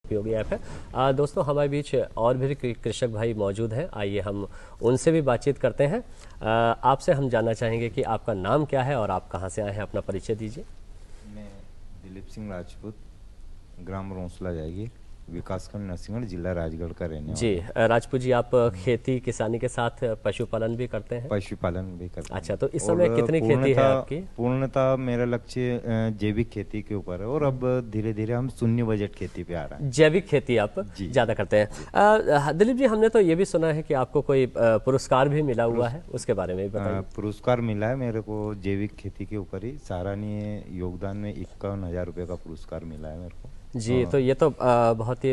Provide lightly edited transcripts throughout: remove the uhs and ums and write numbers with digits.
उपयोगी ऐप है। दोस्तों हमारे बीच और भी कृषक भाई मौजूद हैं, आइए हम उनसे भी बातचीत करते हैं। आपसे हम जानना चाहेंगे कि आपका नाम क्या है और आप कहां से आए हैं, अपना परिचय दीजिए। मैं दिलीप सिंह राजपूत, ग्राम रोंसला जाएगी, विकासखंड नरसिंहगढ़, जिला राजगढ़ का रहने जी वाला हूँ। राजपूत जी, आप खेती किसानी के साथ पशुपालन भी करते हैं? पशुपालन भी करते हैं। अच्छा, तो इस समय कितनी खेती है आपकी? पूर्णतः मेरा लक्ष्य जैविक खेती के ऊपर है और अब धीरे धीरे हम शून्य बजट खेती पे आ रहे हैं। जैविक खेती आप ज्यादा करते हैं। दिलीप जी, हमने तो ये भी सुना है कि आपको कोई पुरस्कार भी मिला हुआ है, उसके बारे में भी बताइए। पुरस्कार मिला है मेरे को जैविक खेती के ऊपर ही, सराहनीय योगदान में 51,000 रुपये का पुरस्कार मिला है मेरे को। जी, तो ये तो बहुत ही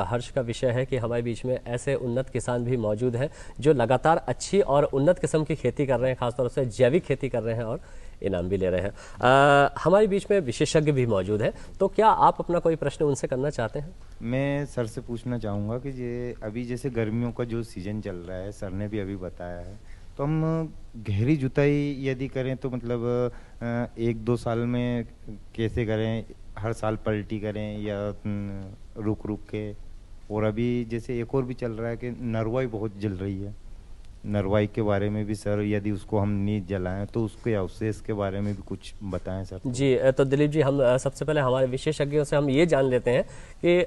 हर्ष का विषय है कि हमारे बीच में ऐसे उन्नत किसान भी मौजूद हैं जो लगातार अच्छी और उन्नत किस्म की खेती कर रहे हैं, खासतौर से जैविक खेती कर रहे हैं और इनाम भी ले रहे हैं। हमारे बीच में विशेषज्ञ भी मौजूद हैं, तो क्या आप अपना कोई प्रश्न उनसे करना चाहते हैं? मैं सर से पूछना चाहूँगा कि ये अभी जैसे गर्मियों का जो सीजन चल रहा है, सर ने भी अभी बताया है, तो हम गहरी जुताई यदि करें तो मतलब 1-2 साल में कैसे करें, हर साल पलटी करें या रुक रुक के? और अभी जैसे एक और भी चल रहा है कि नरवाई बहुत जल रही है, नरवाई के बारे में भी सर, यदि उसको हम नहीं जलाएं तो उसके अवशेष के बारे में भी कुछ बताएं सर। जी, तो दिलीप जी, हम सबसे पहले हमारे विशेषज्ञों से हम ये जान लेते हैं कि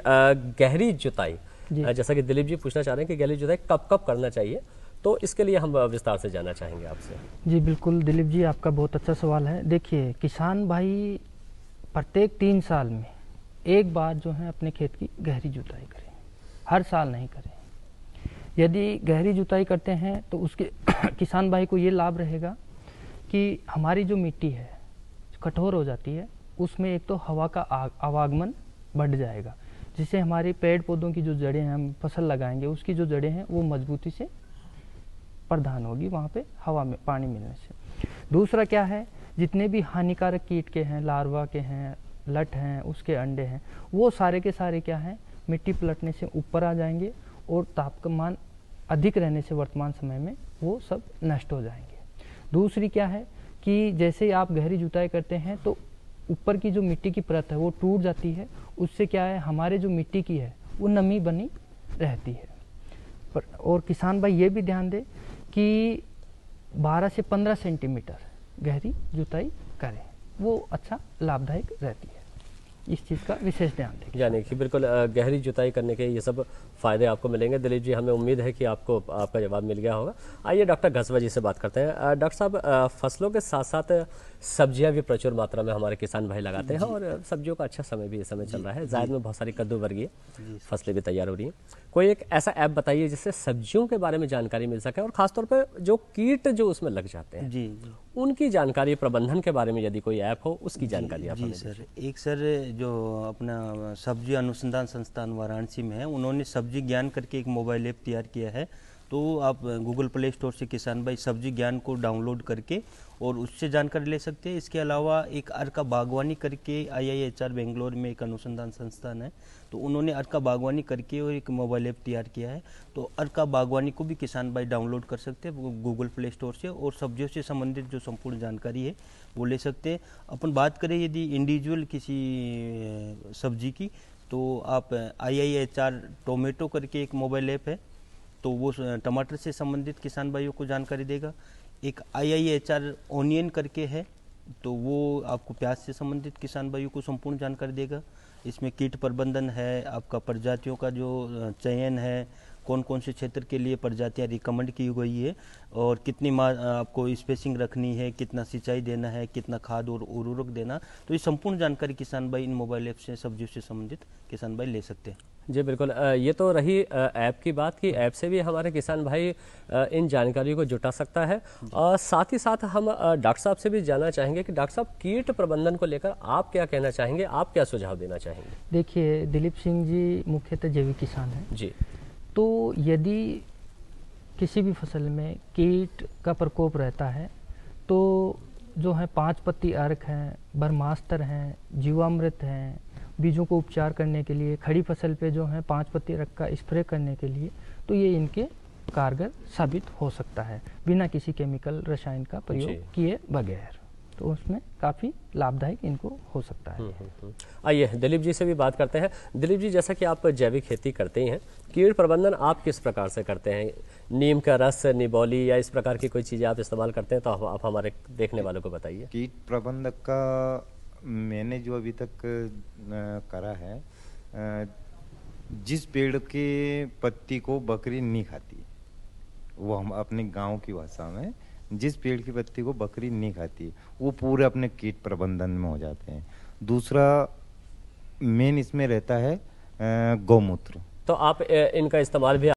गहरी जुताई, जैसा कि दिलीप जी पूछना चाह रहे हैं कि गहरी जुताई कब कब करना चाहिए, तो इसके लिए हम विस्तार से जानना चाहेंगे आपसे। जी बिल्कुल दिलीप जी, आपका बहुत अच्छा सवाल है। देखिए, किसान भाई प्रत्येक 3 साल में एक बार जो है अपने खेत की गहरी जुताई करें, हर साल नहीं करें। यदि गहरी जुताई करते हैं तो उसके किसान भाई को ये लाभ रहेगा कि हमारी जो मिट्टी है कठोर हो जाती है, उसमें एक तो हवा का आवागमन बढ़ जाएगा, जिससे हमारे पेड़ पौधों की जो जड़ें हैं, हम फसल लगाएंगे उसकी जो जड़ें हैं वो मजबूती से प्रदान होगी वहाँ पे हवा में पानी मिलने से। दूसरा क्या है, जितने भी हानिकारक कीट के हैं, लार्वा के हैं, लट हैं, उसके अंडे हैं, वो सारे के सारे क्या हैं, मिट्टी पलटने से ऊपर आ जाएंगे और तापमान अधिक रहने से वर्तमान समय में वो सब नष्ट हो जाएंगे। दूसरी क्या है कि जैसे आप गहरी जुताई करते हैं तो ऊपर की जो मिट्टी की परत है वो टूट जाती है, उससे क्या है, हमारे जो मिट्टी की है वो नमी बनी रहती है। और किसान भाई ये भी ध्यान दें कि 12 से 15 सेंटीमीटर गहरी जुताई करें, वो अच्छा लाभदायक रहती है। इस चीज़ का विशेष ध्यान दें। यानी कि बिल्कुल गहरी जुताई करने के ये सब फायदे आपको मिलेंगे। दिलीप जी, हमें उम्मीद है कि आपको आपका जवाब मिल गया होगा। आइए डॉक्टर घसवा जी से बात करते हैं। डॉक्टर साहब, फसलों के साथ साथ सब्जियां भी प्रचुर मात्रा में हमारे किसान भाई लगाते हैं और सब्जियों का अच्छा समय भी इस समय चल रहा है। जायद में बहुत सारी कद्दू वर्गीय फसलें भी तैयार हो रही हैं। कोई एक ऐसा ऐप बताइए जिससे सब्जियों के बारे में जानकारी मिल सके और खासतौर पर जो कीट जो उसमें लग जाते हैं जी उनकी जानकारी, प्रबंधन के बारे में यदि कोई ऐप हो उसकी जानकारी आप जी सर। एक सर जो अपना सब्जी अनुसंधान संस्थान वाराणसी में है, उन्होंने सब्जी ज्ञान करके एक मोबाइल ऐप तैयार किया है। तो आप गूगल प्ले स्टोर से किसान भाई सब्जी ज्ञान को डाउनलोड करके और उससे जानकारी ले सकते हैं। इसके अलावा एक अर्का बागवानी करके IIHR बेंगलोर में एक अनुसंधान संस्थान है, तो उन्होंने अर्का बागवानी करके और एक मोबाइल ऐप तैयार किया है। तो अर्का बागवानी को भी किसान भाई डाउनलोड कर सकते हैं गूगल प्ले स्टोर से और सब्जियों से संबंधित जो संपूर्ण जानकारी है वो ले सकते हैं। अपन बात करें यदि इंडिविजुअल किसी सब्जी की, तो आप IIHR टोमेटो करके एक मोबाइल ऐप है, तो वो टमाटर से संबंधित किसान भाइयों को जानकारी देगा। एक IIHR ओनियन करके है, तो वो आपको प्याज से संबंधित किसान भाइयों को संपूर्ण जानकारी देगा। इसमें कीट प्रबंधन है, आपका प्रजातियों का जो चयन है, कौन कौन से क्षेत्र के लिए प्रजातियां रिकमेंड की गई है और कितनी आपको स्पेसिंग रखनी है, कितना सिंचाई देना है, कितना खाद और उर्वरक देना, तो ये संपूर्ण जानकारी किसान भाई इन मोबाइल ऐप से सब्जियों से संबंधित किसान भाई ले सकते हैं। जी बिल्कुल। ये तो रही ऐप की बात कि ऐप से भी हमारे किसान भाई इन जानकारियों को जुटा सकता है। साथ ही साथ हम डॉक्टर साहब से भी जानना चाहेंगे कि डॉक्टर साहब, कीट प्रबंधन को लेकर आप क्या कहना चाहेंगे, आप क्या सुझाव देना चाहेंगे? देखिए दिलीप सिंह जी मुख्यतः जैविक किसान हैं जी। तो यदि किसी भी फसल में कीट का प्रकोप रहता है तो जो है 5 पत्ती अर्क हैं, बरमास्तर हैं, जीवामृत हैं, बीजों को उपचार करने के लिए, खड़ी फसल पे जो है 5 पत्ती अर्क का स्प्रे करने के लिए, तो ये इनके कारगर साबित हो सकता है बिना किसी केमिकल रसायन का प्रयोग किए बगैर। तो उसमें काफ़ी लाभदायक इनको हो सकता है। आइए दिलीप जी से भी बात करते हैं। दिलीप जी, जैसा कि आप जैविक खेती करते ही हैं, कीट प्रबंधन आप किस प्रकार से करते हैं? नीम का रस, निबोली या इस प्रकार की कोई चीज़ें आप इस्तेमाल करते हैं तो आप हमारे देखने वालों को बताइए। कीट प्रबंधक का मैंने जो अभी तक करा है, जिस पेड़ के पत्ती को बकरी नहीं खाती, वो हम अपने गांव की भाषा में, जिस पेड़ की पत्ती को बकरी नहीं खाती, वो पूरे अपने कीट प्रबंधन में हो जाते हैं। दूसरा मेन इसमें रहता है गौमूत्र। तो आप इनका इस्तेमाल भी